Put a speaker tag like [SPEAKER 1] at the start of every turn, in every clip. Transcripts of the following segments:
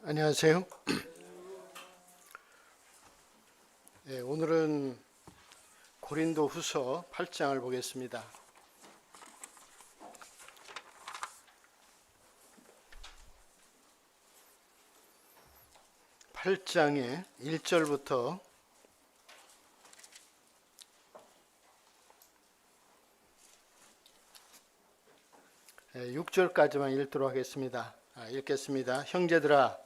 [SPEAKER 1] 안녕하세요. 네, 오늘은 고린도 후서 8장을 보겠습니다. 8장의 1절부터 6절까지만 읽도록 하겠습니다. 읽겠습니다. 형제들아,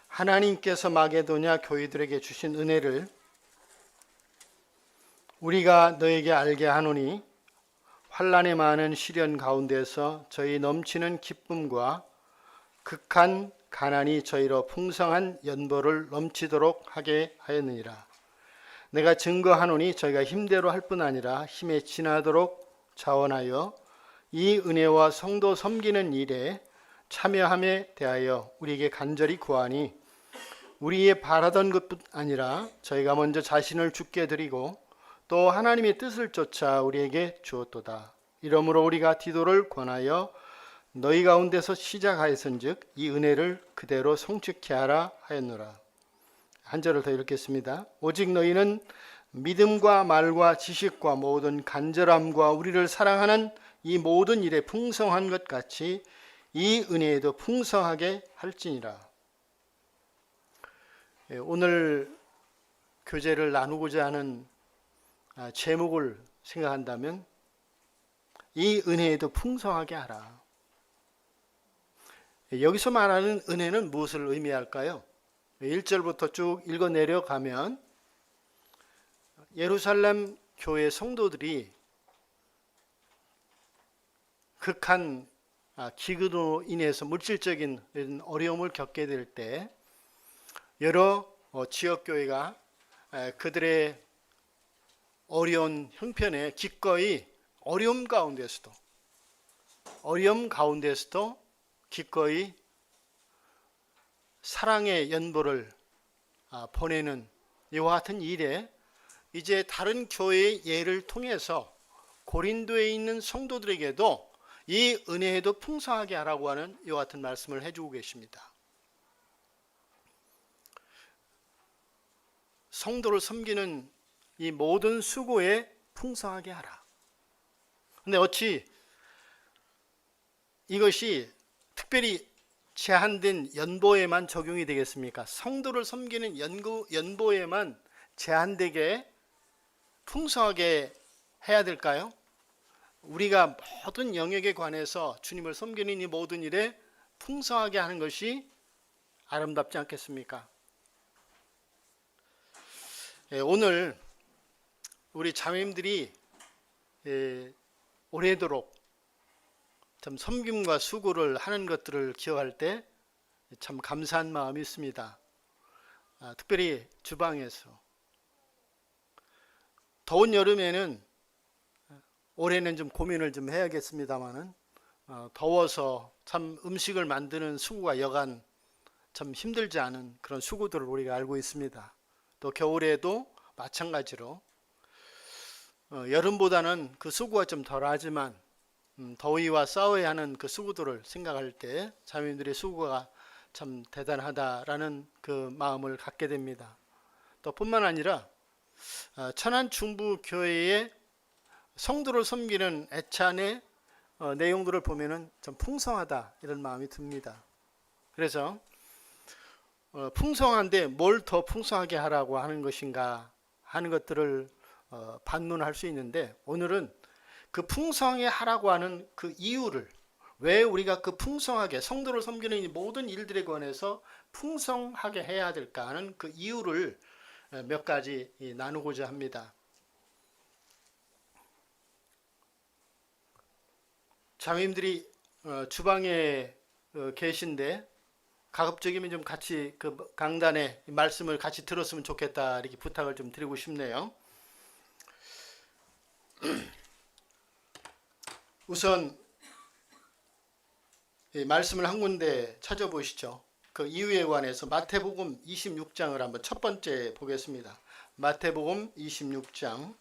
[SPEAKER 1] 하나님께서 마게도냐 교회들에게 주신 은혜를 우리가 너에게 알게 하노니 환난의 많은 시련 가운데서 저희 넘치는 기쁨과 극한 가난이 저희로 풍성한 연보를 넘치도록 하게 하였느니라. 내가 증거하노니 저희가 힘대로 할 뿐 아니라 힘에 지나도록 자원하여 이 은혜와 성도 섬기는 일에 참여함에 대하여 우리에게 간절히 구하니 우리의 바라던 것뿐 아니라 저희가 먼저 자신을 주께 드리고 또 하나님의 뜻을 쫓아 우리에게 주었도다. 이러므로 우리가 디도를 권하여 너희 가운데서 시작하였은즉 이 은혜를 그대로 성취케 하라 하였노라. 한 절을 더 읽겠습니다. 오직 너희는 믿음과 말과 지식과 모든 간절함과 우리를 사랑하는 이 모든 일에 풍성한 것 같이 이 은혜에도 풍성하게 할지니라. 오늘 교제를 나누고자 하는 제목을 생각한다면 이 은혜에도 풍성하게 하라. 여기서 말하는 은혜는 무엇을 의미할까요? 1절부터 쭉 읽어 내려가면 예루살렘 교회 성도들이 극한 기근으로 인해서 물질적인 어려움을 겪게 될 때 여러 지역교회가 그들의 어려운 형편에 기꺼이 어려움 가운데서도 기꺼이 사랑의 연보를 보내는 이와 같은 일에 이제 다른 교회의 예를 통해서 고린도에 있는 성도들에게도 이 은혜에도 풍성하게 하라고 하는 이와 같은 말씀을 해주고 계십니다. 성도를 섬기는 이 모든 수고에 풍성하게 하라. 근데 어찌 이것이 특별히 제한된 연보에만 적용이 되겠습니까? 성도를 섬기는 연보에만 제한되게 풍성하게 해야 될까요? 우리가 모든 영역에 관해서 주님을 섬기는 이 모든 일에 풍성하게 하는 것이 아름답지 않겠습니까? 오늘 우리 자매님들이 오래도록 참 섬김과 수고를 하는 것들을 기억할 때 참 감사한 마음이 있습니다. 특별히 주방에서 더운 여름에는 올해는 좀 고민을 좀 해야겠습니다만은 더워서 참 음식을 만드는 수고가 여간 참 힘들지 않은 그런 수고들을 우리가 알고 있습니다. 또 겨울에도 마찬가지로 여름보다는 그 수고가 좀 덜하지만 더위와 싸워야 하는 그 수고들을 생각할 때 자매님들의 수고가 참 대단하다라는 그 마음을 갖게 됩니다. 또 뿐만 아니라 천안 중부 교회의 성도를 섬기는 애찬의 내용들을 보면은 좀 풍성하다 이런 마음이 듭니다. 그래서 풍성한데 뭘 더 풍성하게 하라고 하는 것인가 하는 것들을 반문할 수 있는데 오늘은 그 풍성하게 하라고 하는 그 이유를 왜 우리가 그 풍성하게 성도를 섬기는 이 모든 일들에 관해서 풍성하게 해야 될까 하는 그 이유를 몇 가지 나누고자 합니다. 자매님들이 주방에 계신데 가급적이면 좀 같이 그 강단의 말씀을 같이 들었으면 좋겠다 이렇게 부탁을 좀 드리고 싶네요. 우선 이 말씀을 한 군데 찾아보시죠. 그 이유에 관해서 마태복음 26장을 한번 첫 번째 보겠습니다. 마태복음 26장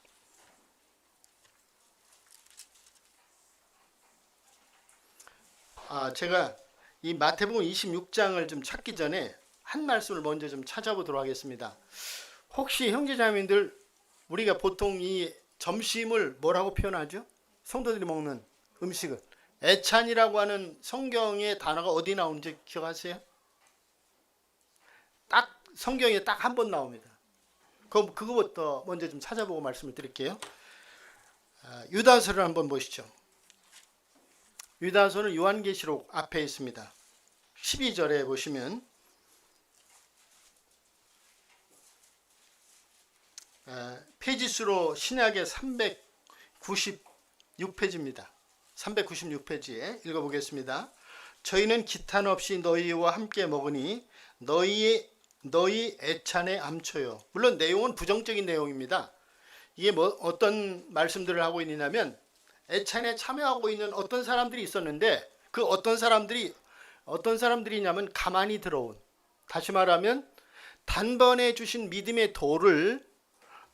[SPEAKER 1] 제가 이 마태복음 26장을 좀 찾기 전에 한 말씀을 먼저 좀 찾아보도록 하겠습니다. 혹시 형제자매님들, 우리가 보통 이 점심을 뭐라고 표현하죠? 성도들이 먹는 음식을 애찬이라고 하는 성경의 단어가 어디 나오는지 기억하세요? 딱 성경에 딱 한 번 나옵니다. 그럼 그거부터 먼저 좀 찾아보고 말씀을 드릴게요. 유다서를 한번 보시죠. 유다서는 요한계시록 앞에 있습니다. 12절에 보시면 페이지수로 신약의 396페이지입니다. 396페이지에 읽어보겠습니다. 저희는 기탄 없이 너희와 함께 먹으니 너희 애찬에 암초요. 물론 내용은 부정적인 내용입니다. 이게 뭐 어떤 말씀들을 하고 있냐면 애찬에 참여하고 있는 어떤 사람들이 있었는데 그 어떤 사람들이냐면 가만히 들어온, 다시 말하면 단번에 주신 믿음의 도를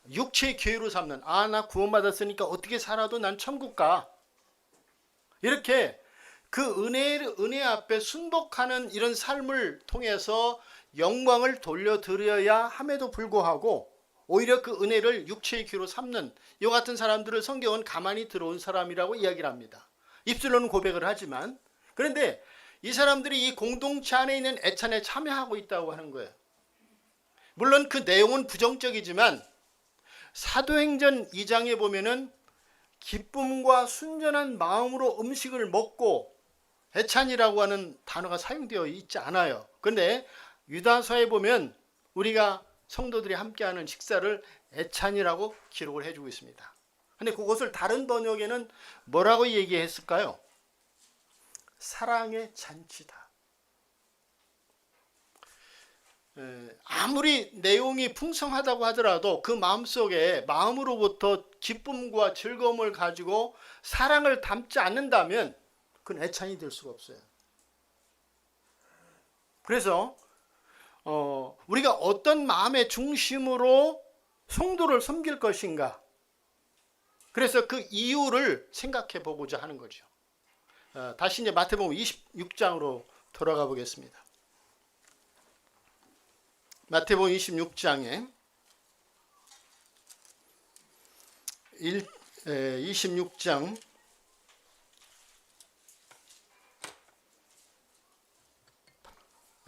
[SPEAKER 1] 육체의 교회로 삼는, 나 구원받았으니까 어떻게 살아도 난 천국 가, 이렇게 그 은혜 앞에 순복하는 이런 삶을 통해서 영광을 돌려드려야 함에도 불구하고 오히려 그 은혜를 육체의 귀로 삼는 이 같은 사람들을 성경은 가만히 들어온 사람이라고 이야기를 합니다. 입술로는 고백을 하지만, 그런데 이 사람들이 이 공동체 안에 있는 애찬에 참여하고 있다고 하는 거예요. 물론 그 내용은 부정적이지만 사도행전 2장에 보면은 기쁨과 순전한 마음으로 음식을 먹고, 애찬이라고 하는 단어가 사용되어 있지 않아요. 그런데 유다서에 보면 우리가 성도들이 함께하는 식사를 애찬이라고 기록을 해주고 있습니다. 근데 그것을 다른 번역에는 뭐라고 얘기했을까요? 사랑의 잔치다. 아무리 내용이 풍성하다고 하더라도 그 마음속에 마음으로부터 기쁨과 즐거움을 가지고 사랑을 담지 않는다면 그건 애찬이 될 수가 없어요. 그래서 우리가 어떤 마음의 중심으로 성도를 섬길 것인가, 그래서 그 이유를 생각해 보고자 하는 거죠. 다시 이제 마태복음 26장으로 돌아가 보겠습니다. 마태복음 26장에 26장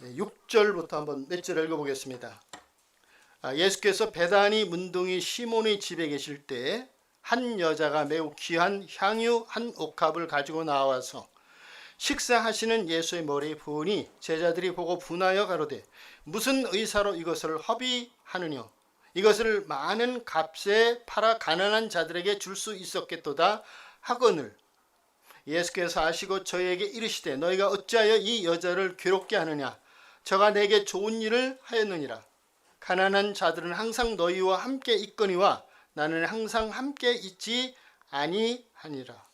[SPEAKER 1] 6절부터 한번 몇 절 읽어보겠습니다. 예수께서 베다니 문둥이 시몬의 집에 계실 때 한 여자가 매우 귀한 향유 한 옥합을 가지고 나와서 식사하시는 예수의 머리에 부으니 제자들이 보고 분하여 가로되 무슨 의사로 이것을 허비하느냐, 이것을 많은 값에 팔아 가난한 자들에게 줄 수 있었겠도다 하거늘, 예수께서 아시고 저희에게 이르시되 너희가 어찌하여 이 여자를 괴롭게 하느냐, 저가 내게 좋은 일을 하였느니라. 가난한 자들은 항상 너희와 함께 있거니와 나는 항상 함께 있지 아니하니라.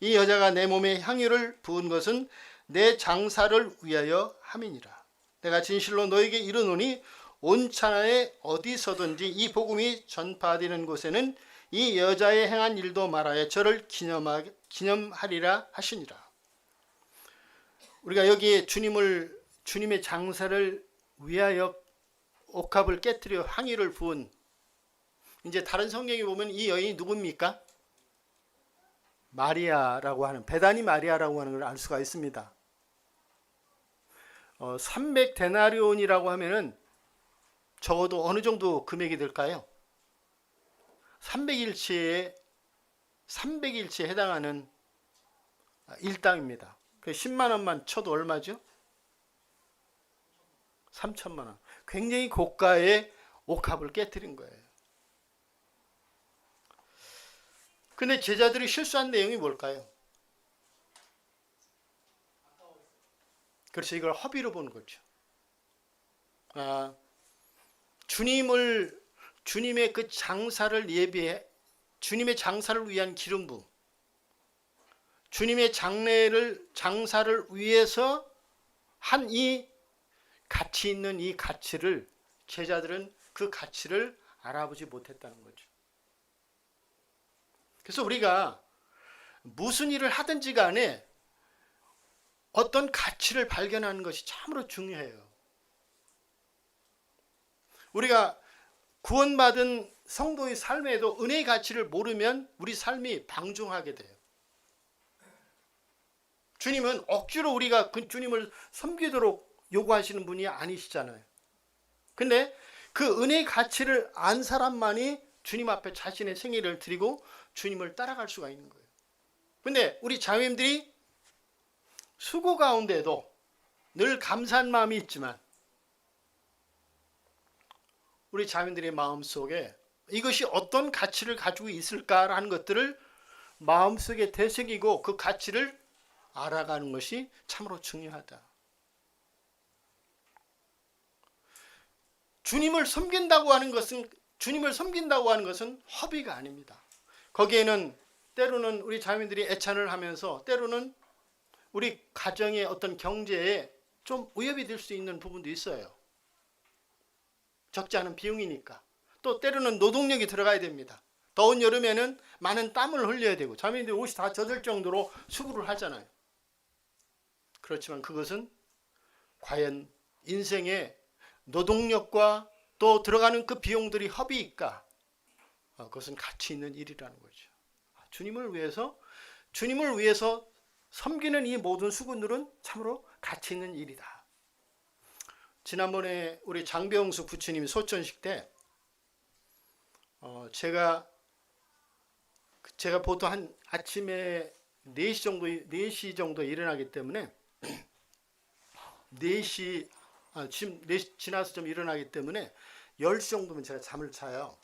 [SPEAKER 1] 이 여자가 내 몸에 향유를 부은 것은 내 장사를 위하여 함이니라. 내가 진실로 너희에게 이르노니 온 천하에 어디서든지 이 복음이 전파되는 곳에는 이 여자의 행한 일도 말하여 저를 기념하리라 하시니라. 우리가 여기에 주님의 장사를 위하여 옥합을 깨뜨려 향유를 부은, 이제 다른 성경에 보면 이 여인이 누굽니까? 마리아라고 하는, 베다니 마리아라고 하는 걸 알 수가 있습니다. 300데나리온이라고 하면은 적어도 어느 정도 금액이 될까요? 300일치에 해당하는 일당입니다. 10만 원만 쳐도 얼마죠? 3천만 원. 굉장히 고가의 옥합을 깨뜨린 거예요. 근데 제자들이 실수한 내용이 뭘까요? 그래서 이걸 허비로 본 거죠. 주님의 그 장사를 예비해, 주님의 장사를 위한 기름 부음, 주님의 장사를 위해서 한 이 가치 있는 이 가치를, 제자들은 그 가치를 알아보지 못했다는 거죠. 그래서 우리가 무슨 일을 하든지 간에 어떤 가치를 발견하는 것이 참으로 중요해요. 우리가 구원받은 성도의 삶에도 은혜의 가치를 모르면 우리 삶이 방종하게 돼요. 주님은 억지로 우리가 그 주님을 섬기도록 요구하시는 분이 아니시잖아요. 근데 그 은혜의 가치를 안 사람만이 주님 앞에 자신의 생애를 드리고 주님을 따라갈 수가 있는 거예요. 근데 우리 자매님들이 수고 가운데도 늘 감사한 마음이 있지만 우리 자매들의 마음속에 이것이 어떤 가치를 가지고 있을까라는 것들을 마음속에 되새기고 그 가치를 알아가는 것이 참으로 중요하다. 주님을 섬긴다고 하는 것은 허비가 아닙니다. 거기에는 때로는 우리 자매들이 애찬을 하면서 때로는 우리 가정의 어떤 경제에 좀 위협이 될 수 있는 부분도 있어요. 적지 않은 비용이니까. 또 때로는 노동력이 들어가야 됩니다. 더운 여름에는 많은 땀을 흘려야 되고 자매님들 옷이 다 젖을 정도로 수고를 하잖아요. 그렇지만 그것은 과연 인생의 노동력과 또 들어가는 그 비용들이 허비일까? 그것은 가치 있는 일이라는 거죠. 주님을 위해서 섬기는 이 모든 수고들은 참으로 가치 있는 일이다. 지난번에 우리 장병수 부처님 소천식 때 제가 보통 한 아침에 4시 정도 일어나기 때문에 4시 지나서 좀 일어나기 때문에 10시 정도면 제가 잠을 자요.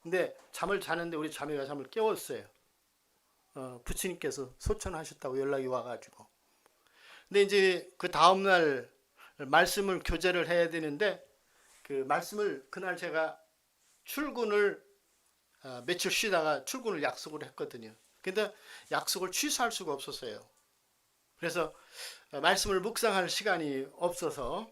[SPEAKER 1] 근데 잠을 자는데 우리 자매가 잠을 깨웠어요. 부처님께서 소천하셨다고 연락이 와가지고. 근데 이제 그 다음날 말씀을 교제를 해야 되는데 그 말씀을 그날 제가 출근을 며칠 쉬다가 출근을 약속을 했거든요. 근데 약속을 취소할 수가 없었어요. 그래서 말씀을 묵상할 시간이 없어서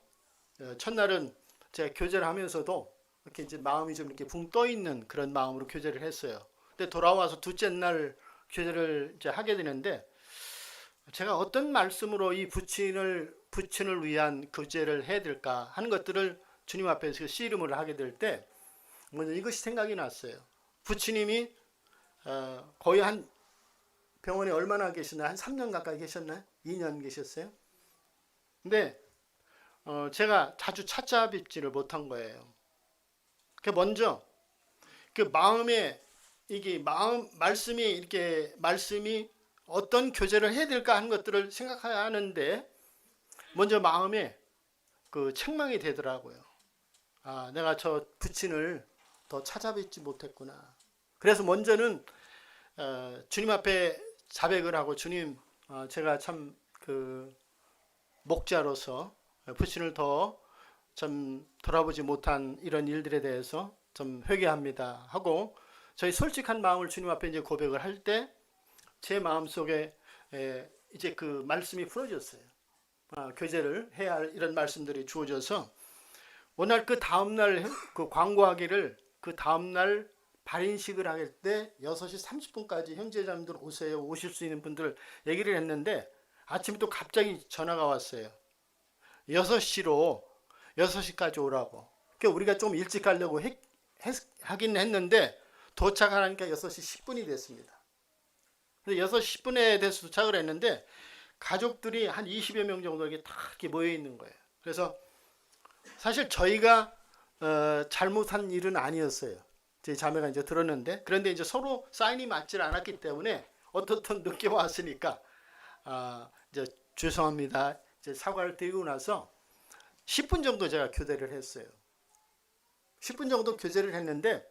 [SPEAKER 1] 첫날은 제가 교제를 하면서도 이렇게 이제 마음이 좀 이렇게 붕 떠 있는 그런 마음으로 교제를 했어요. 근데 돌아와서 둘째 날 교제를 이제 하게 되는데 제가 어떤 말씀으로 이 부친을 위한 교제를 해야 될까 하는 것들을 주님 앞에서 씨름을 하게 될 때 먼저 이것이 생각이 났어요. 부치님이 거의 한 병원에 얼마나 계셨나요? 한 3년 가까이 계셨나요? 2년 계셨어요? 근데 제가 자주 찾아뵙지를 못한 거예요. 그 먼저 그 마음에 이게 말씀이 어떤 교제를 해야 될까 하는 것들을 생각해야 하는데 먼저 마음에 그 책망이 되더라고요. 내가 저 부친을 더 찾아뵙지 못했구나. 그래서 먼저는 주님 앞에 자백을 하고 주님, 제가 참 그 목자로서 부친을 더 좀 돌아보지 못한 이런 일들에 대해서 좀 회개합니다 하고 저희 솔직한 마음을 주님 앞에 이제 고백을 할 때 제 마음 속에 이제 그 말씀이 풀어졌어요. 교제를 해야 할 이런 말씀들이 주어져서 오늘 그 다음날 그 광고하기를 그 다음날 발인식을 할 때 6시 30분까지 형제자매들 오세요. 오실 수 있는 분들 얘기를 했는데 아침에 또 갑자기 전화가 왔어요. 6시까지 오라고. 그러니까 우리가 좀 일찍 가려고 하긴 했는데 도착하니까 6시 10분이 됐습니다. 그래서 6시 10분에 돼서 도착을 했는데 가족들이 한 20여 명 정도 이렇게 다 이렇게 모여 있는 거예요. 그래서 사실 저희가 잘못한 일은 아니었어요. 제 자매가 이제 들었는데 그런데 이제 서로 사인이 맞질 않았기 때문에 어떻든 늦게 왔으니까 이제 죄송합니다. 이제 사과를 드리고 나서 10분 정도 제가 교대를 했어요. 10분 정도 교제를 했는데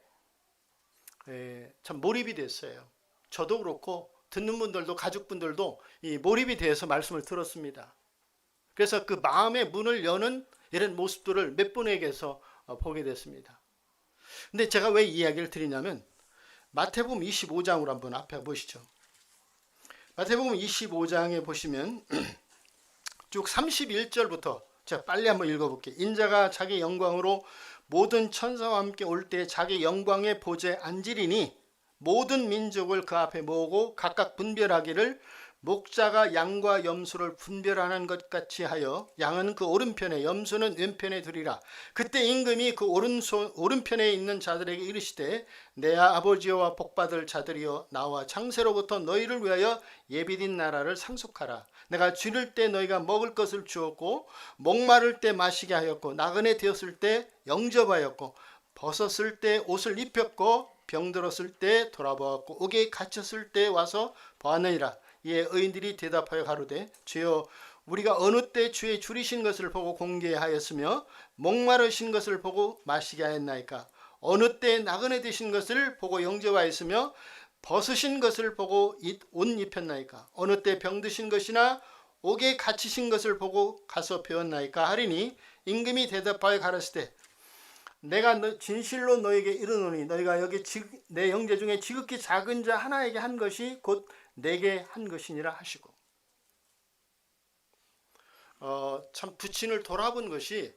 [SPEAKER 1] 참 몰입이 됐어요. 저도 그렇고 듣는 분들도 가족분들도 이 몰입이 돼서 말씀을 들었습니다. 그래서 그 마음의 문을 여는 이런 모습들을 몇 분에게서 보게 됐습니다. 근데 제가 왜 이 이야기를 드리냐면 마태복음 25장으로 한번 앞에 보시죠. 마태복음 25장에 보시면 쭉 31절부터 제가 빨리 한번 읽어볼게요. 인자가 자기 영광으로 모든 천사와 함께 올 때 자기 영광의 보좌에 앉으리니 모든 민족을 그 앞에 모으고 각각 분별하기를 목자가 양과 염소를 분별하는 것 같이 하여 양은 그 오른편에 염소는 왼편에 두리라. 그때 임금이 그 오른편에 있는 자들에게 이르시되 내 아버지와 복받을 자들이여 나와 창세로부터 너희를 위하여 예비된 나라를 상속하라. 내가 줄일 때 너희가 먹을 것을 주었고 목마를 때 마시게 하였고 나그네 되었을 때 영접하였고 벗었을 때 옷을 입혔고 병들었을 때 돌아보았고 옥에 갇혔을 때 와서 보았느니라. 이에 의인들이 대답하여 가로되 주여 우리가 어느 때 주의 줄이신 것을 보고 공개하였으며 목마르신 것을 보고 마시게 하였나이까. 어느 때 나그네 되신 것을 보고 영접하였으며 벗으신 것을 보고 옷 입혔나이까. 어느 때 병드신 것이나 옥에 갇히신 것을 보고 가서 배웠나이까 하리니 임금이 대답하여 가라사대 내가 진실로 너에게 이르노니 너희가 여기 내 형제 중에 지극히 작은 자 하나에게 한 것이 곧 내게 한 것이니라 하시고 참 부친을 돌아본 것이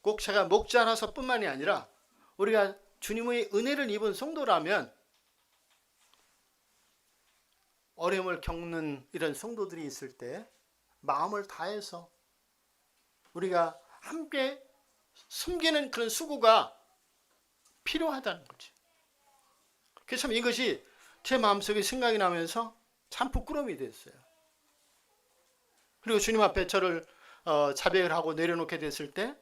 [SPEAKER 1] 꼭 제가 목자라서 뿐만이 아니라 우리가 주님의 은혜를 입은 성도라면 어려움을 겪는 이런 성도들이 있을 때 마음을 다해서 우리가 함께 숨기는 그런 수고가 필요하다는 거지. 그래서 참 이것이 제 마음속에 생각이 나면서 참 부끄러움이 됐어요. 그리고 주님 앞에 저를 자백을 하고 내려놓게 됐을 때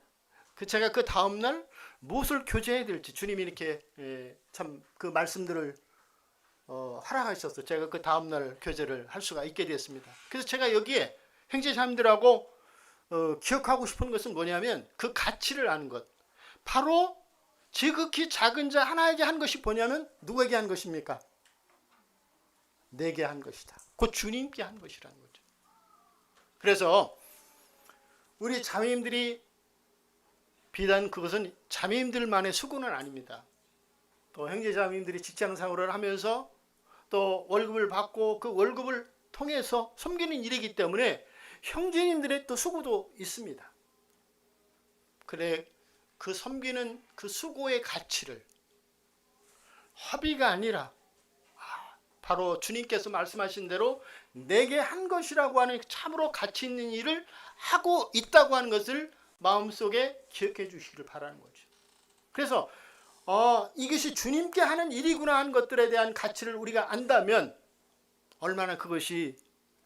[SPEAKER 1] 제가 그 다음날 무엇을 교제해야 될지 주님이 이렇게 참 그 말씀들을 허락하셨어요. 제가 그 다음날 교제를 할 수가 있게 됐습니다. 그래서 제가 여기에 형제자매들하고 기억하고 싶은 것은 뭐냐면 그 가치를 아는 것. 바로 지극히 작은 자 하나에게 한 것이 뭐냐면 누구에게 한 것입니까? 내게 한 것이다. 곧 주님께 한 것이라는 거죠. 그래서 우리 자매님들이 비단 그것은 자매님들만의 수고는 아닙니다. 또 형제자매님들이 직장생활을 하면서 또 월급을 받고 그 월급을 통해서 섬기는 일이기 때문에 형제님들의 또 수고도 있습니다. 그래 그 섬기는 그 수고의 가치를 허비가 아니라 바로 주님께서 말씀하신 대로 내게 한 것이라고 하는 참으로 가치 있는 일을 하고 있다고 하는 것을 마음속에 기억해 주시기를 바라는 거죠. 그래서 이것이 주님께 하는 일이구나 하는 것들에 대한 가치를 우리가 안다면 얼마나 그것이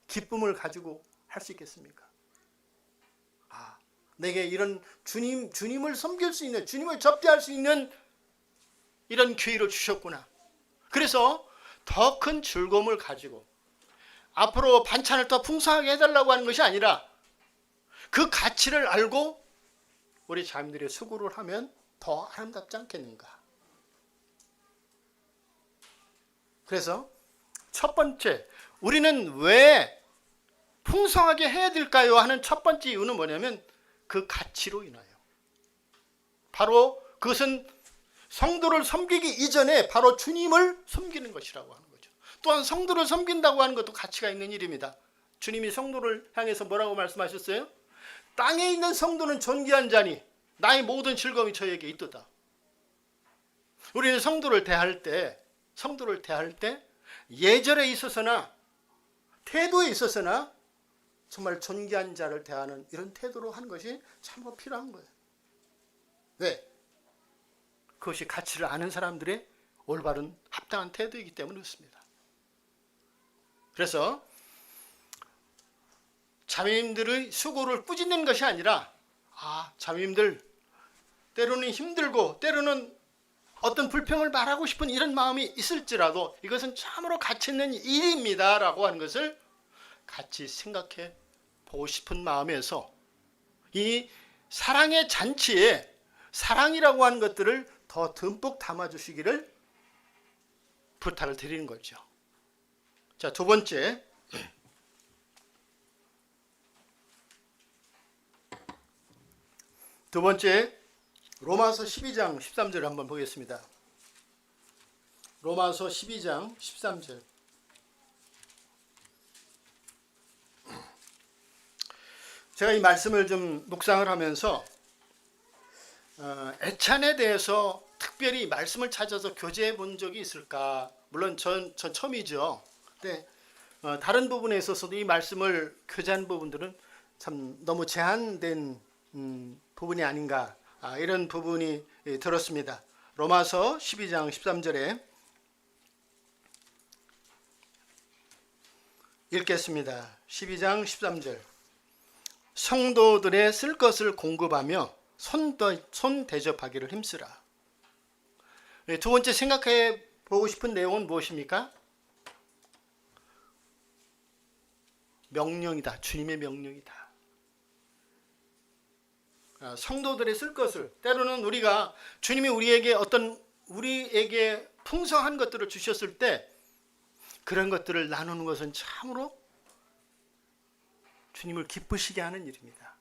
[SPEAKER 1] 기쁨을 가지고 할 수 있겠습니까? 내게 이런 주님을 섬길 수 있는, 주님을 접대할 수 있는 이런 기회를 주셨구나. 그래서 더 큰 즐거움을 가지고 앞으로 반찬을 더 풍성하게 해달라고 하는 것이 아니라 그 가치를 알고 우리 자매들의 수고를 하면 더 아름답지 않겠는가. 그래서 첫 번째, 우리는 왜 풍성하게 해야 될까요? 하는 첫 번째 이유는 뭐냐면 그 가치로 인하여. 바로 그것은 성도를 섬기기 이전에 바로 주님을 섬기는 것이라고 하는 거죠. 또한 성도를 섬긴다고 하는 것도 가치가 있는 일입니다. 주님이 성도를 향해서 뭐라고 말씀하셨어요? 땅에 있는 성도는 존귀한 자니 나의 모든 즐거움이 저에게 있도다. 우리는 성도를 대할 때 예절에 있어서나 태도에 있어서나 정말 존귀한 자를 대하는 이런 태도로 하는 것이 참으로 필요한 거예요. 왜? 그것이 가치를 아는 사람들의 올바른 합당한 태도이기 때문에 그렇습니다. 그래서 자매님들의 수고를 꾸짖는 것이 아니라 자매님들 때로는 힘들고 때로는 어떤 불평을 말하고 싶은 이런 마음이 있을지라도 이것은 참으로 가치 있는 일입니다 라고 하는 것을 같이 생각해 보고 싶은 마음에서 이 사랑의 잔치에 사랑이라고 하는 것들을 더 듬뿍 담아주시기를 부탁을 드리는 거죠. 자, 두 번째, 로마서 12장 13절을 한번 보겠습니다. 로마서 12장 13절. 제가 이 말씀을 좀 묵상을 하면서 애찬에 대해서 특별히 말씀을 찾아서 교제해 본 적이 있을까? 물론 전 처음이죠. 근데 다른 부분에 있어서도 이 말씀을 교제한 부분들은 참 너무 제한된 부분이 아닌가, 이런 부분이 들었습니다. 로마서 12장 13절에 읽겠습니다. 12장 13절. 성도들의 쓸 것을 공급하며 손 대접하기를 힘쓰라. 두 번째 생각해 보고 싶은 내용은 무엇입니까? 명령이다. 주님의 명령이다. 성도들의 쓸 것을, 때로는 우리가 주님이 우리에게 풍성한 것들을 주셨을 때 그런 것들을 나누는 것은 참으로 주님을 기쁘시게 하는 일입니다.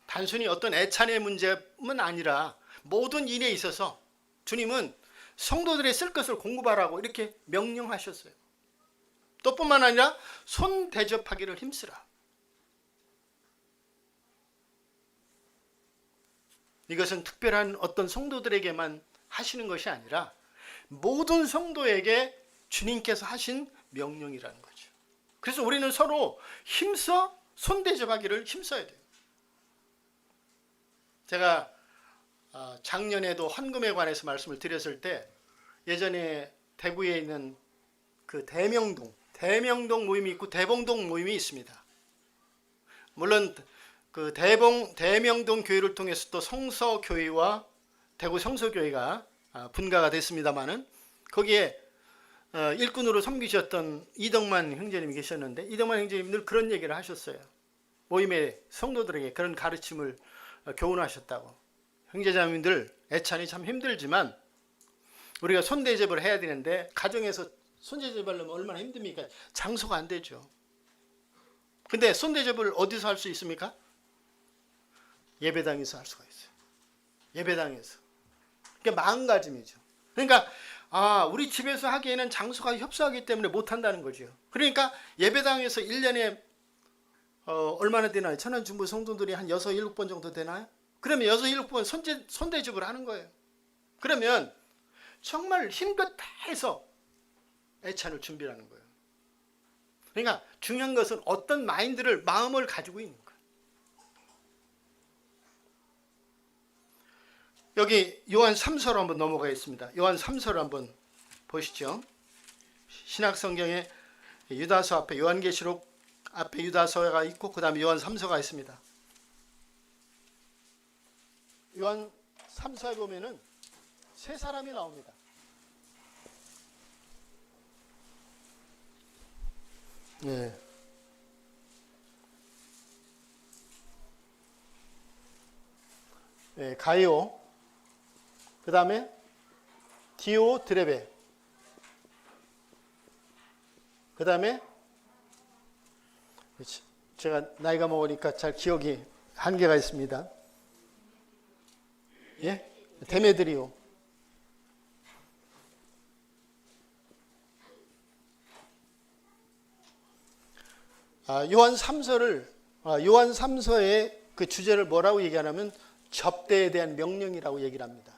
[SPEAKER 1] 단순히 어떤 애찬의 문제만 아니라 모든 일에 있어서 주님은 성도들의 쓸 것을 공급하라고 이렇게 명령하셨어요. 또 뿐만 아니라 손 대접하기를 힘쓰라. 이것은 특별한 어떤 성도들에게만 하시는 것이 아니라 모든 성도에게 주님께서 하신 명령이라는 거죠. 그래서 우리는 서로 힘써 손 대접하기를 힘써야 돼요. 제가 작년에도 헌금에 관해서 말씀을 드렸을 때, 예전에 대구에 있는 그 대명동 모임이 있고 대봉동 모임이 있습니다. 물론 그 대명동 교회를 통해서 또 성서교회와 대구 성서교회가 분가가 됐습니다마는, 거기에 일꾼으로 섬기셨던 이덕만 형제님이 계셨는데, 이덕만 형제님 늘 그런 얘기를 하셨어요. 모임의 성도들에게 그런 가르침을 교훈하셨다고. 형제자매님들, 애찬이 참 힘들지만 우리가 손대접을 해야 되는데, 가정에서 손대접을 하려면 얼마나 힘듭니까? 장소가 안 되죠. 근데 손대접을 어디서 할 수 있습니까? 예배당에서 할 수가 있어요. 예배당에서. 그게 마음가짐이죠. 그러니까 우리 집에서 하기에는 장소가 협소하기 때문에 못한다는 거죠. 그러니까 예배당에서 1년에 얼마나 되나요? 천안중부 성도들이 한 6, 7번 정도 되나요? 그러면 6, 7번 손대접을 하는 거예요. 그러면 정말 힘껏 다 해서 애찬을 준비하는 거예요. 그러니까 중요한 것은 어떤 마음을 가지고 있는 거예요. 여기 요한 3서로 한번 넘어가겠습니다. 요한 3서를 한번 보시죠. 신약성경에 유다서 앞에 요한계시록 앞에 유다서가 있고 그 다음에 요한 3서가 있습니다. 요한 3서에 보면은 세 사람이 나옵니다. 네. 네, 가이오, 그 다음에 디오드레베, 그 다음에 제가 나이가 먹으니까 잘 기억이 한계가 있습니다. 예? 데메드리오. 요한 3서의 그 주제를 뭐라고 얘기하냐면 접대에 대한 명령이라고 얘기를 합니다.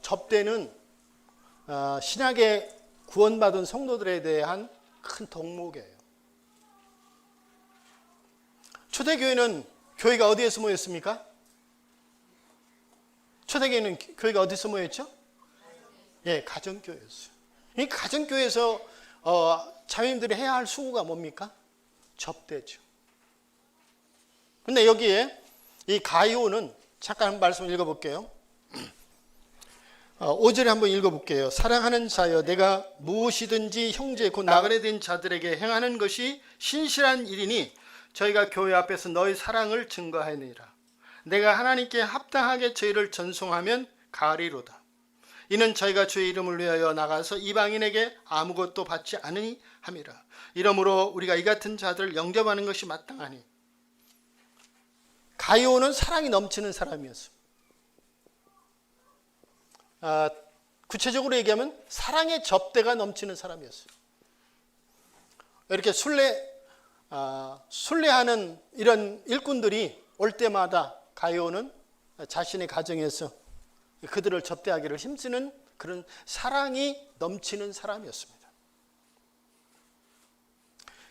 [SPEAKER 1] 접대는 신약에 구원받은 성도들에 대한 큰 덕목이에요. 초대교회는 교회가 어디에서 모였습니까? 초대교회는 교회가 어디서 모였죠? 예, 가정교회였어요. 이 가정교회에서 자매님들이 해야 할 수고가 뭡니까? 접대죠. 근데 여기에 이 가이오는 잠깐 말씀 읽어볼게요. 5절에 한번 읽어볼게요. 사랑하는 자여, 내가 무엇이든지 형제 곧 나그네 된 자들에게 행하는 것이 신실한 일이니 저희가 교회 앞에서 너희 사랑을 증거하느니라. 내가 하나님께 합당하게 저희를 전송하면 가리로다. 이는 저희가 주의 이름을 위하여 나가서 이방인에게 아무것도 받지 않으니 함이라. 이러므로 우리가 이 같은 자들을 영접하는 것이 마땅하니. 가이오는 사랑이 넘치는 사람이었습니다. 구체적으로 얘기하면 사랑의 접대가 넘치는 사람이었어요. 이렇게 순례하는 이런 일꾼들이 올 때마다 가이오는 자신의 가정에서 그들을 접대하기를 힘쓰는 그런 사랑이 넘치는 사람이었습니다.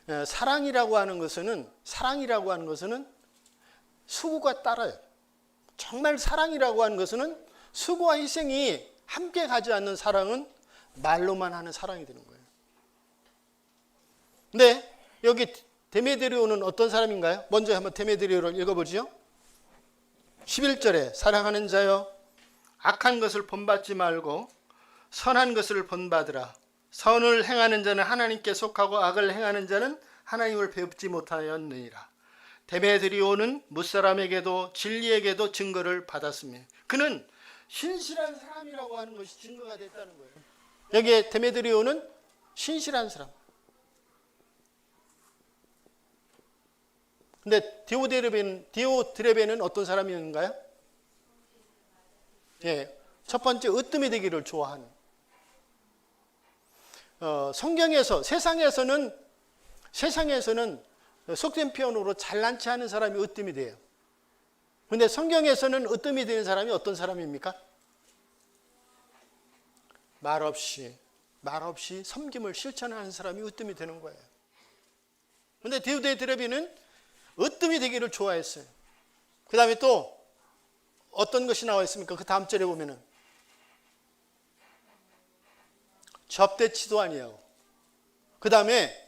[SPEAKER 1] 사랑이라고 하는 것은 수고가 따라요. 정말 사랑이라고 하는 것은 수고와 희생이 함께 가지 않는 사랑은 말로만 하는 사랑이 되는 거예요. 근데 여기 데메드리오는 어떤 사람인가요? 먼저 한번 데메드리오를 읽어보죠. 11절에 사랑하는 자여 악한 것을 본받지 말고 선한 것을 본받으라. 선을 행하는 자는 하나님께 속하고 악을 행하는 자는 하나님을 배웁지 못하였느니라. 데메드리오는 무사람에게도 진리에게도 증거를 받았으며 그는 신실한 사람이라고 하는 것이 증거가 됐다는 거예요. 여기에 데메드리오는 신실한 사람. 근데 디오드레베는 어떤 사람이었는가요? 예, 첫 번째 으뜸이 되기를 좋아하는. 성경에서 세상에서는 속된 표현으로 잘난 체 하는 사람이 으뜸이 돼요. 그런데 성경에서는 으뜸이 되는 사람이 어떤 사람입니까? 말없이 섬김을 실천하는 사람이 으뜸이 되는 거예요. 그런데 디오드레베는 으뜸이 되기를 좋아했어요. 그 다음에 또 어떤 것이 나와 있습니까? 그 다음 절에 보면은 접대치도 아니에요. 그 다음에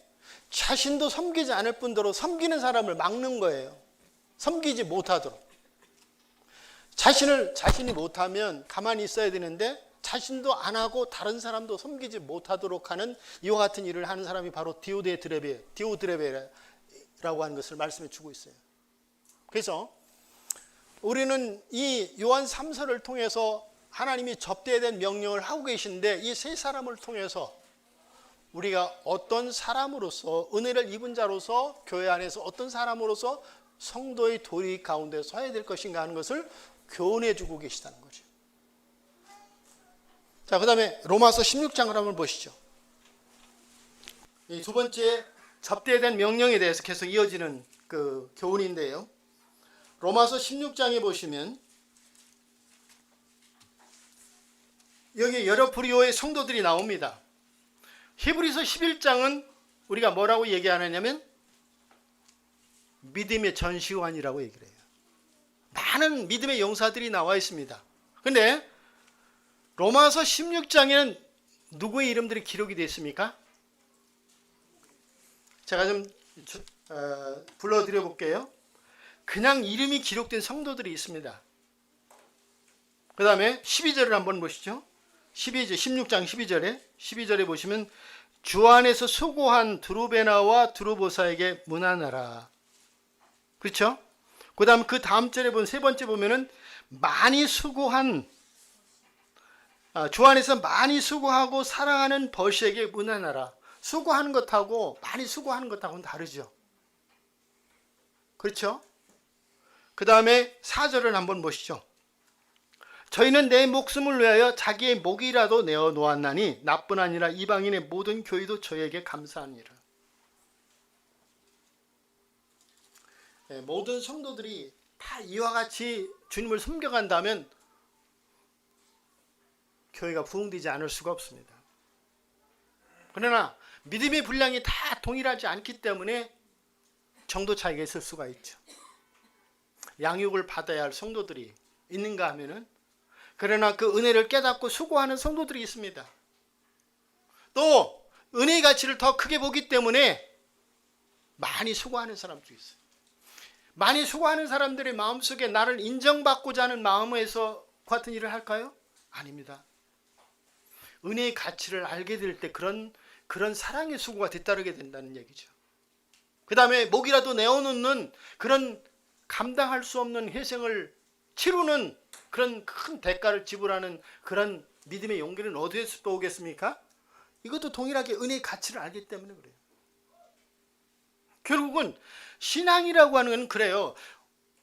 [SPEAKER 1] 자신도 섬기지 않을 뿐더러 섬기는 사람을 막는 거예요. 섬기지 못하도록. 자신이 못하면 가만히 있어야 되는데 자신도 안 하고 다른 사람도 섬기지 못하도록 하는 이와 같은 일을 하는 사람이 바로 디오드레베라고 하는 것을 말씀해 주고 있어요. 그래서 우리는 이 요한 3서를 통해서 하나님이 접대에 대한 명령을 하고 계신데 이 세 사람을 통해서 우리가 어떤 사람으로서 은혜를 입은 자로서 교회 안에서 어떤 사람으로서 성도의 도리 가운데 서야 될 것인가 하는 것을 교훈해 주고 계시다는 거죠. 자, 그 다음에 로마서 16장을 한번 보시죠. 이 두 번째 접대에 대한 명령에 대해서 계속 이어지는 그 교훈인데요. 로마서 16장에 보시면 여기 여러 부류의 성도들이 나옵니다. 히브리서 11장은 우리가 뭐라고 얘기하느냐면 믿음의 전시관이라고 얘기를 해요. 많은 믿음의 용사들이 나와 있습니다. 그런데 로마서 16장에는 누구의 이름들이 기록이 되어 있습니까? 제가 좀 불러드려 볼게요. 그냥 이름이 기록된 성도들이 있습니다. 그 다음에 12절을 한번 보시죠. 16장 12절에 보시면 주 안에서 수고한 드루베나와 드루보사에게 문안하라. 그렇죠? 그 다음 절에 보면 세 번째 보면은 많이 수고한 주 안에서 많이 수고하고 사랑하는 버시에게 문안하라. 수고하는 것하고 많이 수고하는 것하고는 다르죠. 그렇죠? 그 다음에 4절을 한번 보시죠. 저희는 내 목숨을 위하여 자기의 목이라도 내어 놓았나니 나뿐 아니라 이방인의 모든 교회도 저에게 감사하니라. 네, 모든 성도들이 다 이와 같이 주님을 섬겨간다면 교회가 부흥되지 않을 수가 없습니다. 그러나 믿음의 분량이 다 동일하지 않기 때문에 정도 차이가 있을 수가 있죠. 양육을 받아야 할 성도들이 있는가 하면은 그러나 그 은혜를 깨닫고 수고하는 성도들이 있습니다. 또 은혜의 가치를 더 크게 보기 때문에 많이 수고하는 사람도 있어요. 많이 수고하는 사람들의 마음속에 나를 인정받고자 하는 마음에서 같은 일을 할까요? 아닙니다. 은혜의 가치를 알게 될 때 그런 사랑의 수고가 뒤따르게 된다는 얘기죠. 그 다음에 목이라도 내어놓는 그런 감당할 수 없는 희생을 치르는 그런 큰 대가를 지불하는 그런 믿음의 용기는 어디에서 또 오겠습니까? 이것도 동일하게 은혜의 가치를 알기 때문에 그래요. 결국은 신앙이라고 하는 건 그래요.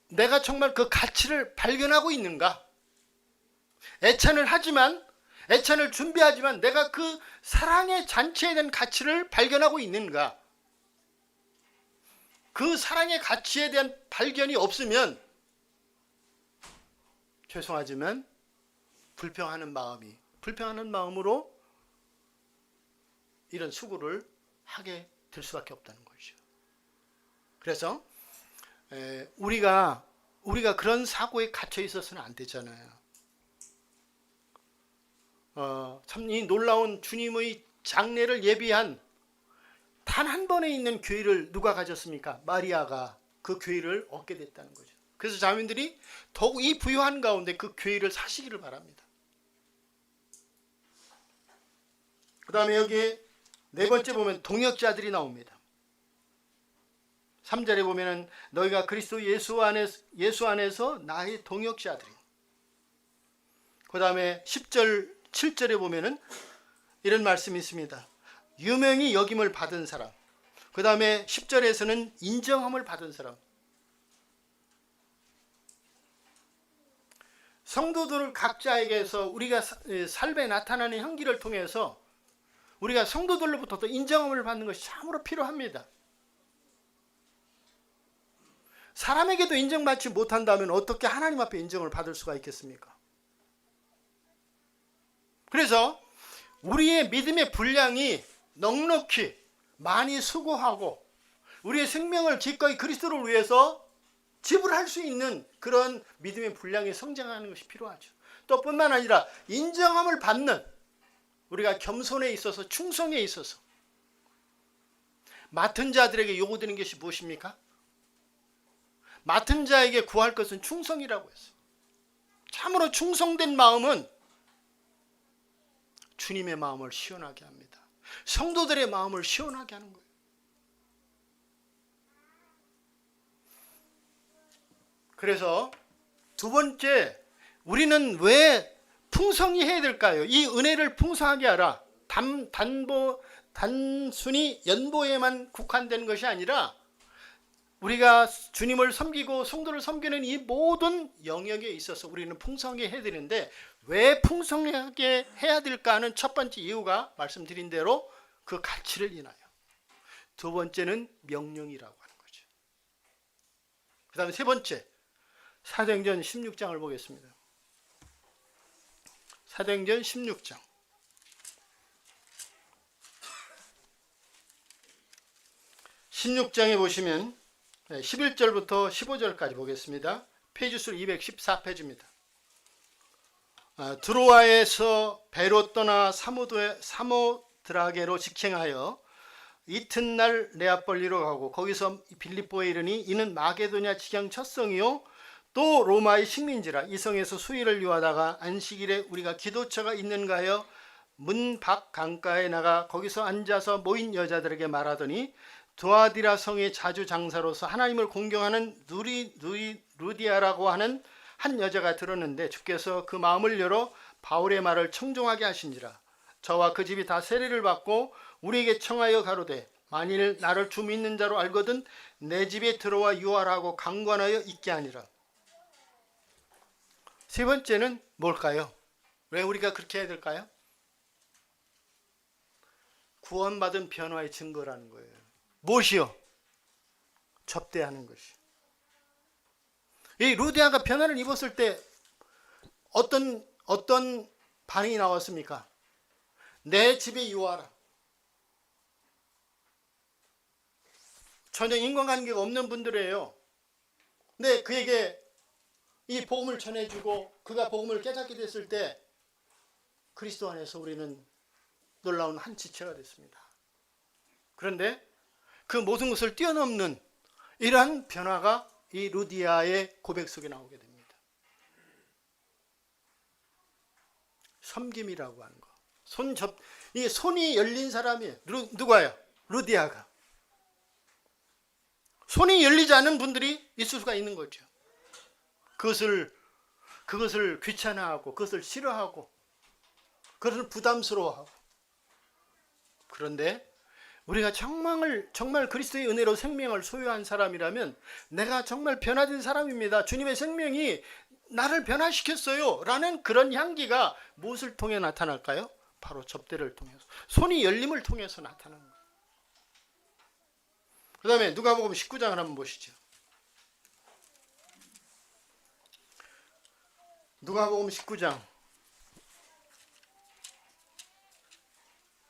[SPEAKER 1] 내가 정말 그 가치를 발견하고 있는가? 애찬을 준비하지만 내가 그 사랑의 잔치에 대한 가치를 발견하고 있는가? 그 사랑의 가치에 대한 발견이 없으면 죄송하지만 불평하는 마음으로 이런 수고를 하게 될 수밖에 없다는 것이죠. 그래서 우리가 그런 사고에 갇혀 있어서는 안 되잖아요. 참 이 놀라운 주님의 장례를 예비한 단 한 번에 있는 교회를 누가 가졌습니까? 마리아가 그 교회를 얻게 됐다는 거죠. 그래서 자매들이 더욱 이 부유한 가운데 그 교회를 사시기를 바랍니다. 그 다음에 여기에 네 번째 보면 동역자들이 나옵니다. 3절에 보면은 너희가 그리스도 예수 안에서 나의 동역자들이. 그 다음에 10절 7절에 보면은 이런 말씀이 있습니다. 유명히 여김을 받은 사람. 그 다음에 10절에서는 인정함을 받은 사람. 성도들 각자에게서 우리가 삶에 나타나는 향기를 통해서 우리가 성도들로부터 인정함을 받는 것이 참으로 필요합니다. 사람에게도 인정받지 못한다면 어떻게 하나님 앞에 인정을 받을 수가 있겠습니까? 그래서 우리의 믿음의 분량이 넉넉히 많이 수고하고 우리의 생명을 기꺼이 그리스도를 위해서 지불할 수 있는 그런 믿음의 분량이 성장하는 것이 필요하죠. 또 뿐만 아니라 인정함을 받는 우리가 겸손에 있어서 충성에 있어서 맡은 자들에게 요구되는 것이 무엇입니까? 맡은 자에게 구할 것은 충성이라고 했어요. 참으로 충성된 마음은 주님의 마음을 시원하게 합니다. 성도들의 마음을 시원하게 하는 거예요. 그래서 두 번째, 우리는 왜 풍성히 해야 될까요? 이 은혜를 풍성하게 하라. 단순히 연보에만 국한되는 것이 아니라 우리가 주님을 섬기고 성도를 섬기는 이 모든 영역에 있어서 우리는 풍성하게 해야 되는데 왜 풍성하게 해야 될까 하는 첫 번째 이유가 말씀드린 대로 그 가치를 인하여. 두 번째는 명령이라고 하는 거죠. 그 다음에 세 번째, 사도행전 16장을 보겠습니다. 사도행전 16장. 16장에 보시면 11절부터 15절까지 보겠습니다. 페이지 수 214페이지입니다. 드로아에서 배로 떠나 사모드라게로 직행하여 이튿날 네아폴리로 가고 거기서 빌립보에 이르니 이는 마게도냐 지경 첫성이요 또 로마의 식민지라. 이 성에서 수일을 유하다가 안식일에 우리가 기도처가 있는가 하여 문 밖 강가에 나가 거기서 앉아서 모인 여자들에게 말하더니 두아디라 성의 자주 장사로서 하나님을 공경하는 루디아라고 하는 한 여자가 들었는데 주께서 그 마음을 열어 바울의 말을 청종하게 하신지라. 저와 그 집이 다 세례를 받고 우리에게 청하여 가로되 만일 나를 주 믿는 자로 알거든 내 집에 들어와 유하라고 강권하여 있게 하니라. 세 번째는 뭘까요? 왜 우리가 그렇게 해야 될까요? 구원받은 변화의 증거라는 거예요. 무엇이요? 접대하는 것이. 이 루디아가 변화를 입었을 때 어떤 반응이 나왔습니까? 내 집에 유하라. 전혀 인간관계가 없는 분들이에요. 근데 그에게 이 복음을 전해주고 그가 복음을 깨닫게 됐을 때 그리스도 안에서 우리는 놀라운 한 지체가 됐습니다. 그런데 그 모든 것을 뛰어넘는 이러한 변화가 이 루디아의 고백 속에 나오게 됩니다. 섬김이라고 하는 거. 이 손이 열린 사람이에요. 누가요? 루디아가. 손이 열리지 않은 분들이 있을 수가 있는 거죠. 그것을 귀찮아하고 그것을 싫어하고 그것을 부담스러워하고. 그런데 우리가 정말 그리스도의 은혜로 생명을 소유한 사람이라면 내가 정말 변화된 사람입니다. 주님의 생명이 나를 변화시켰어요. 라는 그런 향기가 무엇을 통해 나타날까요? 바로 접대를 통해서. 손이 열림을 통해서 나타나는 거예요. 그 다음에 누가복음 19장을 한번 보시죠. 누가복음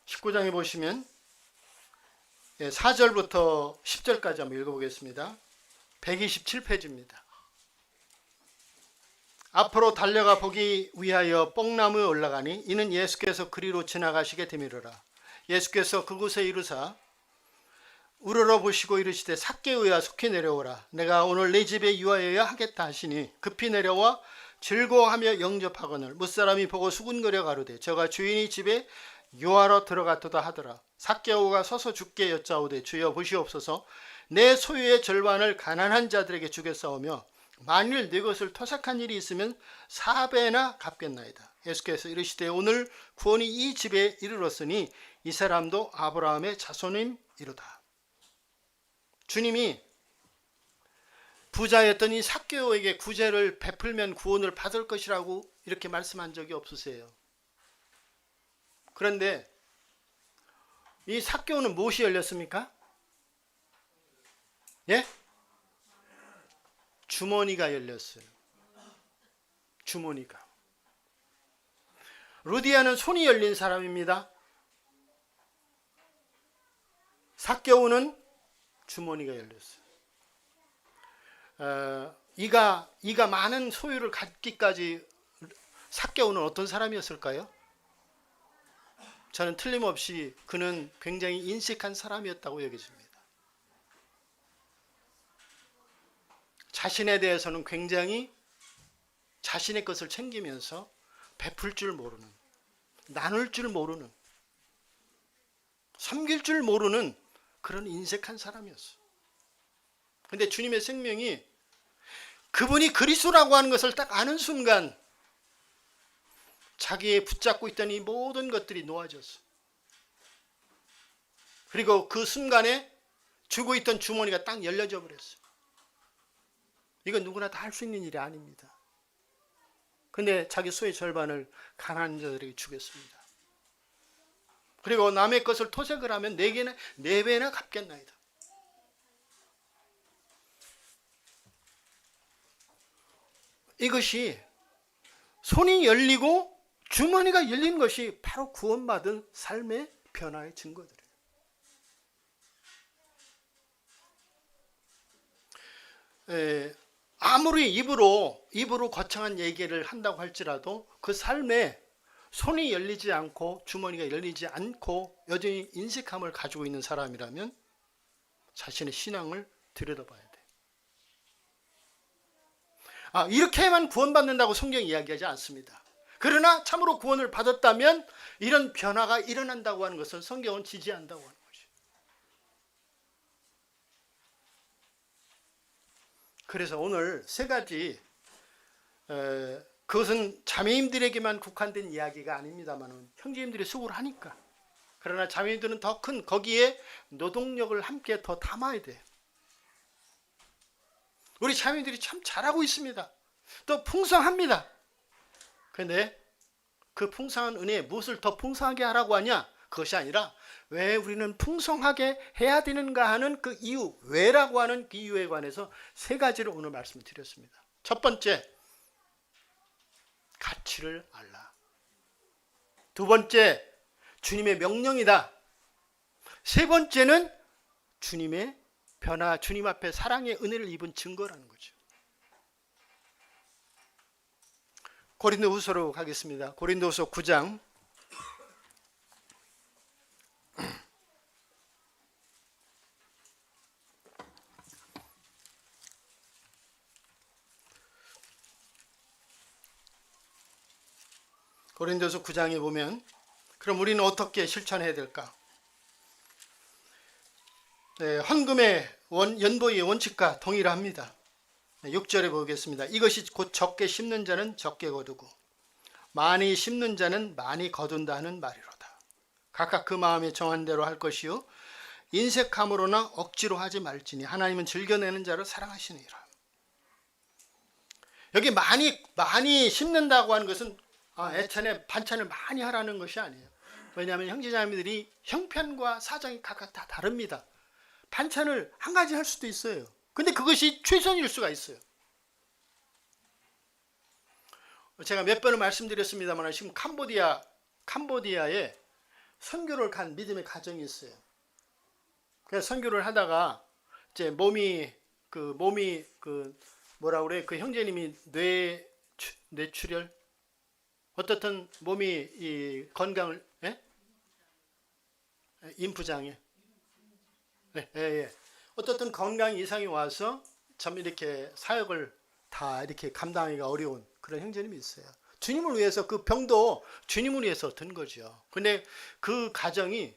[SPEAKER 1] 19장에 보시면 4절부터 10절까지 한번 읽어보겠습니다. 127페이지입니다. 앞으로 달려가 보기 위하여 뽕나무에 올라가니 이는 예수께서 그리로 지나가시게 되미르라. 예수께서 그곳에 이르사 우러러 보시고 이르시되 삭개오야 속히 내려오라. 내가 오늘 내 집에 유하여야 하겠다 하시니 급히 내려와 즐거워하며 영접하거늘 무사람이 보고 수군거려 가로되 저가 주인이 집에 유하러 들어갔도다 하더라. 삭개오가 서서 주께 여짜오되 주여 보시옵소서 내 소유의 절반을 가난한 자들에게 주겠사오며 만일 네 것을 토색한 일이 있으면 4배나 갚겠나이다. 예수께서 이르시되 오늘 구원이 이 집에 이르렀으니 이 사람도 아브라함의 자손임이로다. 주님이 부자였던 이 삭개오에게 구제를 베풀면 구원을 받을 것이라고 이렇게 말씀한 적이 없으세요. 그런데 이 삭개오는 무엇이 열렸습니까? 예? 주머니가 열렸어요. 주머니가. 루디아는 손이 열린 사람입니다. 삭개오는 주머니가 열렸어요. 이가 많은 소유를 갖기까지 삭개오는 어떤 사람이었을까요? 저는 틀림없이 그는 굉장히 인색한 사람이었다고 여겨집니다. 자신에 대해서는 굉장히 자신의 것을 챙기면서 베풀 줄 모르는, 나눌 줄 모르는, 섬길 줄 모르는 그런 인색한 사람이었어요. 근데 주님의 생명이 그분이 그리스도라고 하는 것을 딱 아는 순간 자기의 붙잡고 있던 이 모든 것들이 놓아졌어요. 그리고 그 순간에 쥐고 있던 주머니가 딱 열려져 버렸어요. 이건 누구나 다 할 수 있는 일이 아닙니다. 근데 자기 소의 절반을 가난한 자들에게 주겠습니다. 그리고 남의 것을 토색을 하면 4배나 갚겠나이다. 이것이 손이 열리고 주머니가 열린 것이 바로 구원받은 삶의 변화의 증거들이에요. 아무리 입으로 거창한 얘기를 한다고 할지라도 그 삶에 손이 열리지 않고 주머니가 열리지 않고 여전히 인색함을 가지고 있는 사람이라면 자신의 신앙을 들여다봐야 돼. 이렇게만 구원받는다고 성경이 이야기하지 않습니다. 그러나 참으로 구원을 받았다면 이런 변화가 일어난다고 하는 것을 성경은 지지한다고 하는 것이에요. 그래서 오늘 3가지, 그것은 자매님들에게만 국한된 이야기가 아닙니다만 형제님들이 수고를 하니까. 그러나 자매님들은 더 큰 거기에 노동력을 함께 더 담아야 돼요. 우리 자매님들이 참 잘하고 있습니다. 또 풍성합니다. 그런데 그 풍성한 은혜에 무엇을 더 풍성하게 하라고 하냐? 그것이 아니라 왜 우리는 풍성하게 해야 되는가 하는 그 이유, 왜라고 하는 그 이유에 관해서 3가지를 오늘 말씀드렸습니다. 첫 번째, 가치를 알라. 두 번째, 주님의 명령이다. 세 번째는 주님의 변화, 주님 앞에 사랑의 은혜를 입은 증거라는 거죠. 고린도후서로 가겠습니다. 고린도후서 9장 고린도서 9장에 보면 그럼 우리는 어떻게 실천해야 될까? 헌금의 연보의 원칙과 동일합니다. 6절에 보겠습니다. 이것이 곧 적게 심는 자는 적게 거두고 많이 심는 자는 많이 거둔다 하는 말이로다. 각각 그 마음에 정한 대로 할 것이요 인색함으로나 억지로 하지 말지니 하나님은 즐겨내는 자를 사랑하시느니라. 여기 많이 심는다고 하는 것은 애찬에 반찬을 많이 하라는 것이 아니에요. 왜냐하면 형제자매들이 형편과 사정이 각각 다 다릅니다. 반찬을 한 가지 할 수도 있어요. 근데 그것이 최선일 수가 있어요. 제가 몇 번을 말씀드렸습니다만 지금 캄보디아에 선교를 간 믿음의 가정이 있어요. 그래서 선교를 하다가 이제 몸이 뭐라 그래? 그 형제님이 뇌출혈 어떻든 몸이 이 건강을 예? 인프장애 예, 예, 예. 어떻든 건강 이상이 와서 참 이렇게 사역을 다 이렇게 감당하기가 어려운 그런 형제님이 있어요. 주님을 위해서 그 병도 주님을 위해서 든 거죠. 근데 그 가정이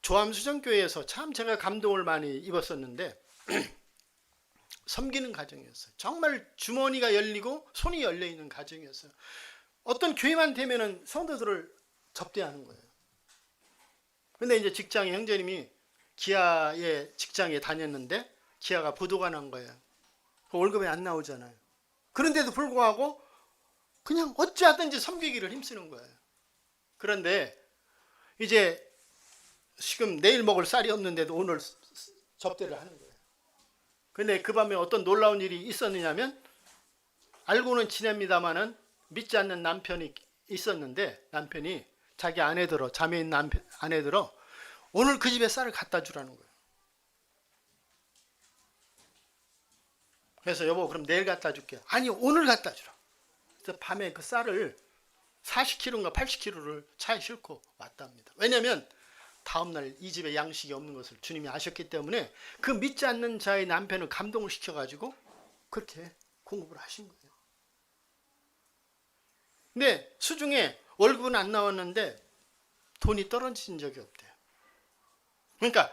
[SPEAKER 1] 조암수정교회에서 참 제가 감동을 많이 입었었는데 섬기는 가정이었어요. 정말 주머니가 열리고 손이 열려 있는 가정이었어요. 어떤 교회만 되면은 성도들을 접대하는 거예요. 근데 이제 직장에 형제님이 기아의 직장에 다녔는데 기아가 부도가 난 거예요. 월급이 안 나오잖아요. 그런데도 불구하고 그냥 어찌하든지 섬기기를 힘쓰는 거예요. 그런데 이제 지금 내일 먹을 쌀이 없는데도 오늘 접대를 하는 거예요. 근데 그 밤에 어떤 놀라운 일이 있었느냐면 알고는 지냅니다마는 믿지 않는 남편이 있었는데 남편이 자기 아내들어 자매인 아내들어 오늘 그 집에 쌀을 갖다 주라는 거예요. 그래서 여보 그럼 내일 갖다 줄게. 아니 오늘 갖다 주라. 그래서 밤에 그 쌀을 40kg인가 80kg를 차에 싣고 왔답니다. 왜냐하면 다음날 이 집에 양식이 없는 것을 주님이 아셨기 때문에 그 믿지 않는 자의 남편을 감동을 시켜가지고 그렇게 공급을 하신 거예요. 근데 수중에 월급은 안 나왔는데 돈이 떨어진 적이 없대요. 그러니까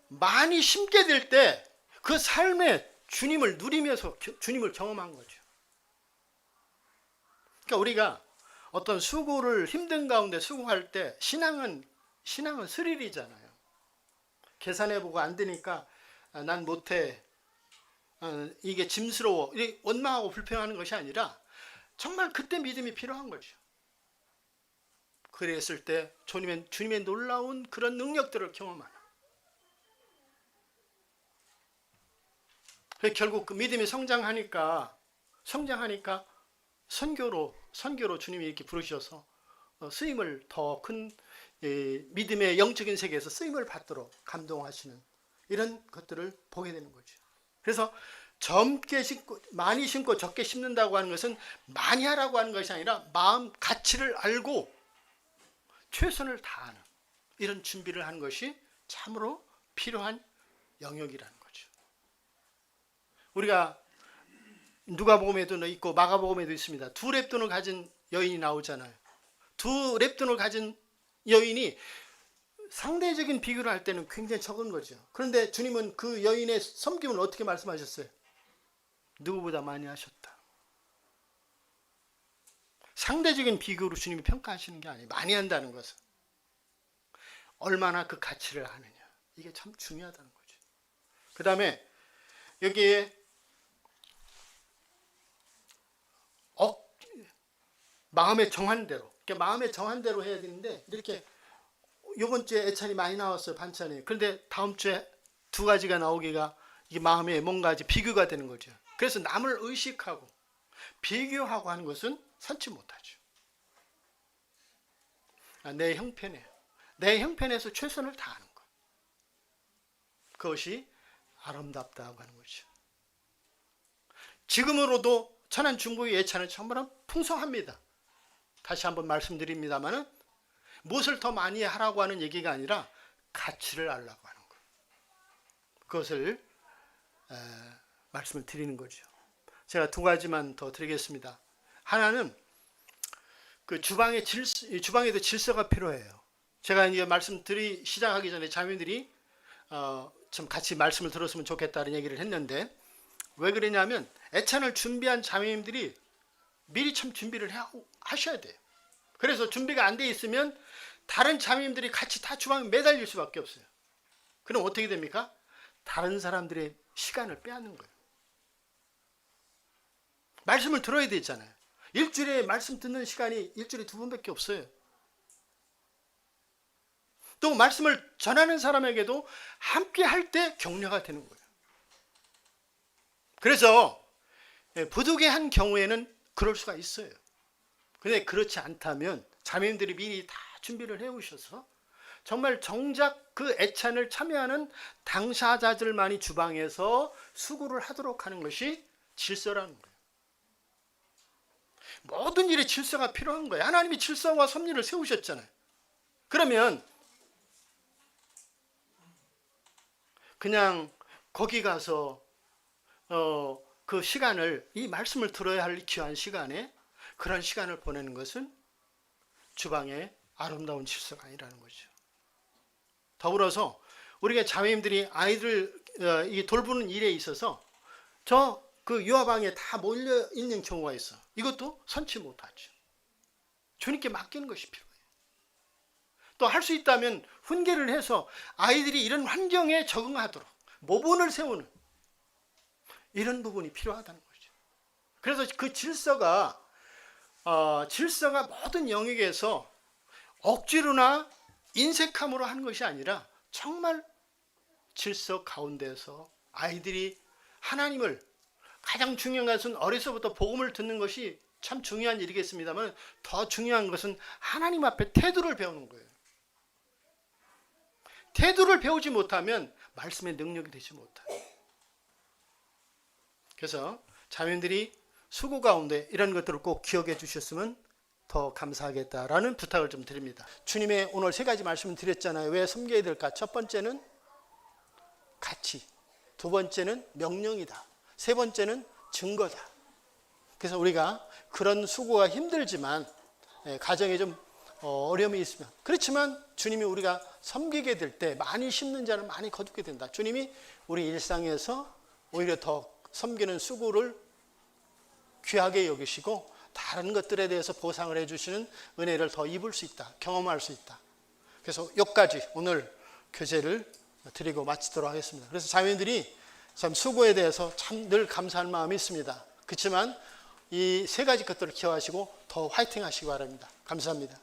[SPEAKER 1] 많이 심게 될 때 그 삶에 주님을 누리면서 주님을 경험한 거죠. 그러니까 우리가 어떤 수고를 힘든 가운데 수고할 때 신앙은 스릴이잖아요. 계산해보고 안 되니까 난 못해. 이게 짐스러워. 원망하고 불평하는 것이 아니라 정말 그때 믿음이 필요한 거죠. 그랬을 때 주님의 놀라운 그런 능력들을 경험하는. 결국 그 믿음이 성장하니까 선교로 주님이 이렇게 부르셔서 쓰임을 더 큰 믿음의 영적인 세계에서 쓰임을 받도록 감동하시는 이런 것들을 보게 되는 거죠. 그래서 젊게 심고 많이 심고 적게 심는다고 하는 것은 많이 하라고 하는 것이 아니라 마음 가치를 알고 최선을 다하는 이런 준비를 하는 것이 참으로 필요한 영역이라는 거죠. 우리가 누가복음에도 있고 마가복음에도 있습니다. 2렙돈을 가진 여인이 나오잖아요. 2렙돈을 가진 여인이 상대적인 비교를 할 때는 굉장히 적은 거죠. 그런데 주님은 그 여인의 섬김을 어떻게 말씀하셨어요? 누구보다 많이 하셨다. 상대적인 비교로 주님이 평가하시는 게 아니에요. 많이 한다는 것은 얼마나 그 가치를 아느냐. 이게 참 중요하다는 거죠. 그 다음에 여기에 마음에 정한 대로, 마음에 정한 대로 해야 되는데 이렇게 이번 주에 애찬이 많이 나왔어요. 반찬이. 그런데 다음 주에 2가지가 나오기가 이게 마음에 뭔가 이제 비교가 되는 거죠. 그래서 남을 의식하고 비교하고 하는 것은 선치 못하죠. 내 형편에서 최선을 다하는 것. 그것이 아름답다고 하는 거죠. 지금으로도 천안 중부의 예찬은 정말 풍성합니다. 다시 한번 말씀드립니다만은 무엇을 더 많이 하라고 하는 얘기가 아니라 가치를 알라고 하는 것. 그것을 말씀을 드리는 거죠. 제가 2가지만 더 드리겠습니다. 하나는 그 주방에도 질서가 필요해요. 제가 이제 시작하기 전에 자매들이 좀 같이 말씀을 들었으면 좋겠다는 얘기를 했는데 왜 그러냐면 애찬을 준비한 자매님들이 미리 참 준비를 하셔야 돼요. 그래서 준비가 안 돼 있으면 다른 자매님들이 같이 다 주방에 매달릴 수밖에 없어요. 그럼 어떻게 됩니까? 다른 사람들의 시간을 빼앗는 거예요. 말씀을 들어야 되잖아요. 일주일에 말씀 듣는 시간이 일주일에 2번밖에 없어요. 또 말씀을 전하는 사람에게도 함께 할 때 격려가 되는 거예요. 그래서 부족한 경우에는 그럴 수가 있어요. 근데 그렇지 않다면 자매님들이 미리 다 준비를 해오셔서 정말 정작 그 애찬을 참여하는 당사자들만이 주방에서 수고를 하도록 하는 것이 질서라는 거예요. 모든 일에 질서가 필요한 거예요. 하나님이 질서와 섭리를 세우셨잖아요. 그러면 그냥 거기 가서 그 시간을, 이 말씀을 들어야 할 귀한 시간에 그런 시간을 보내는 것은 주방의 아름다운 질서가 아니라는 거죠. 더불어서 우리가 자매님들이 아이들 돌보는 일에 있어서 그 유아방에 다 몰려 있는 경우가 있어. 이것도 선치 못하죠. 주님께 맡기는 것이 필요해요. 또 할 수 있다면 훈계를 해서 아이들이 이런 환경에 적응하도록 모본을 세우는 이런 부분이 필요하다는 거죠. 그래서 그 질서가 모든 영역에서 억지로나 인색함으로 하는 것이 아니라 정말 질서 가운데서 아이들이 하나님을, 가장 중요한 것은 어려서부터 복음을 듣는 것이 참 중요한 일이겠습니다만 더 중요한 것은 하나님 앞에 태도를 배우는 거예요. 태도를 배우지 못하면 말씀의 능력이 되지 못해요. 그래서 자매님들이 수고 가운데 이런 것들을 꼭 기억해 주셨으면 더 감사하겠다라는 부탁을 좀 드립니다. 주님의 오늘 세 가지 말씀을 드렸잖아요. 왜 섬겨야 될까? 첫 번째는 가치, 두 번째는 명령이다, 세 번째는 증거다. 그래서 우리가 그런 수고가 힘들지만 가정에 좀 어려움이 있으면, 그렇지만 주님이 우리가 섬기게 될 때 많이 심는 자는 많이 거두게 된다. 주님이 우리 일상에서 오히려 더 섬기는 수고를 귀하게 여기시고 다른 것들에 대해서 보상을 해주시는 은혜를 더 입을 수 있다, 경험할 수 있다. 그래서 여기까지 오늘 교제를 드리고 마치도록 하겠습니다. 그래서 자매들이 참 수고에 대해서 참 늘 감사할 마음이 있습니다. 그렇지만 이 세 가지 것들을 기억하시고 더 화이팅 하시기 바랍니다. 감사합니다.